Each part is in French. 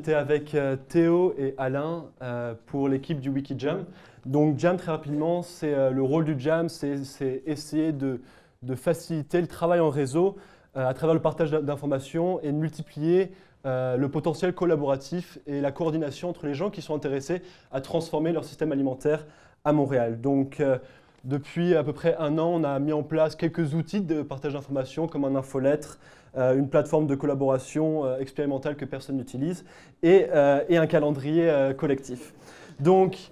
j'étais avec Théo et Alain pour l'équipe du Wikijam. Donc Jam, très rapidement, le rôle du Jam, c'est essayer de faciliter le travail en réseau à travers le partage d'informations et de multiplier le potentiel collaboratif et la coordination entre les gens qui sont intéressés à transformer leur système alimentaire à Montréal. Donc depuis à peu près 1 an, on a mis en place quelques outils de partage d'informations comme un infolettre, une plateforme de collaboration expérimentale que personne n'utilise et un calendrier collectif. Donc,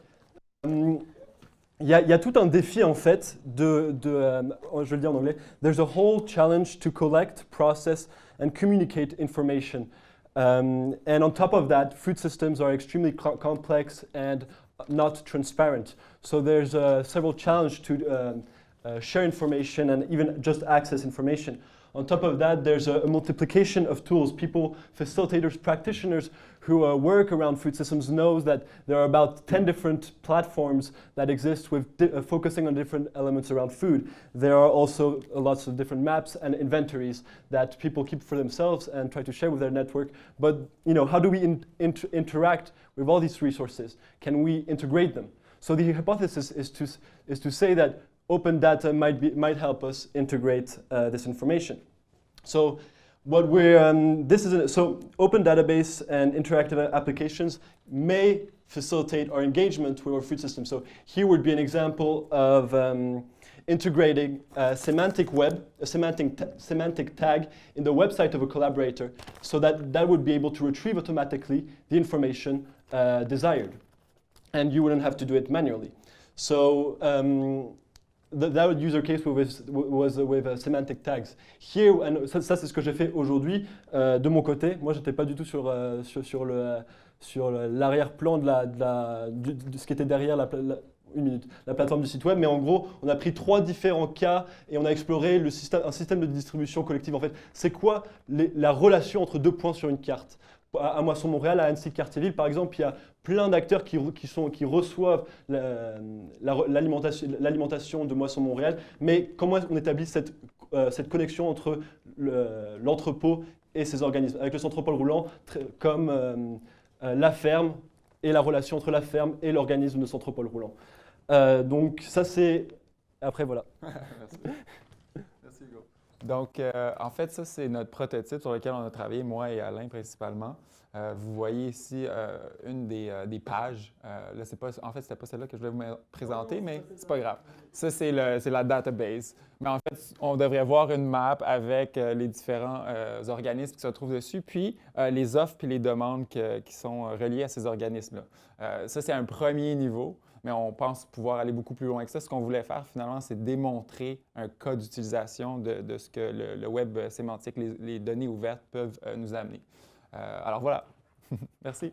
il y a tout un défi en fait je vais le dire en anglais. There's a whole challenge to collect, process and communicate information. And on top of that, food systems are extremely complex and not transparent. So there's several challenges to share information and even just access information. On top of that, there's a multiplication of tools. People, facilitators, practitioners who work around food systems knows that there are about 10 different platforms that exist with focusing on different elements around food. There are also lots of different maps and inventories that people keep for themselves and try to share with their network. But how do we interact with all these resources? Can we integrate them? So the hypothesis is to say that open data might help us integrate this information. So what so open database and interactive applications may facilitate our engagement with our food system. So here would be an example of integrating a semantic tag in the website of a collaborator so that would be able to retrieve automatically the information desired. And you wouldn't have to do it manually. So that user case was with semantic tags. Here, ça c'est ce que j'ai fait aujourd'hui de mon côté. Moi, j'étais pas du tout sur l'arrière-plan de ce qui était derrière la plateforme du site web, mais en gros, on a pris 3 différents cas et on a exploré un système de distribution collective. En fait, c'est quoi la relation entre 2 points sur une carte? À Moisson Montréal, à Annecy-Cartierville, par exemple, il y a plein d'acteurs qui reçoivent l'alimentation de Moisson Montréal, mais comment on établit cette connexion entre l'entrepôt et ces organismes, avec le Centropole roulant comme la ferme et la relation entre la ferme et l'organisme de Centropole roulant. Donc ça c'est... Après voilà. Merci. Merci Hugo. Donc, en fait, ça, c'est notre prototype sur lequel on a travaillé, moi et Alain principalement. Vous voyez ici une des pages. Là, en fait, c'était pas celle-là que je voulais vous présenter, mais c'est pas grave. Ça, c'est la database. Mais en fait, on devrait voir une map avec les différents organismes qui se trouvent dessus, puis les offres puis les demandes qui sont reliées à ces organismes-là. Ça, c'est un premier niveau. Mais on pense pouvoir aller beaucoup plus loin que ça. Ce qu'on voulait faire, finalement, c'est démontrer un cas d'utilisation de ce que le web sémantique, les données ouvertes peuvent nous amener. Alors voilà. Merci.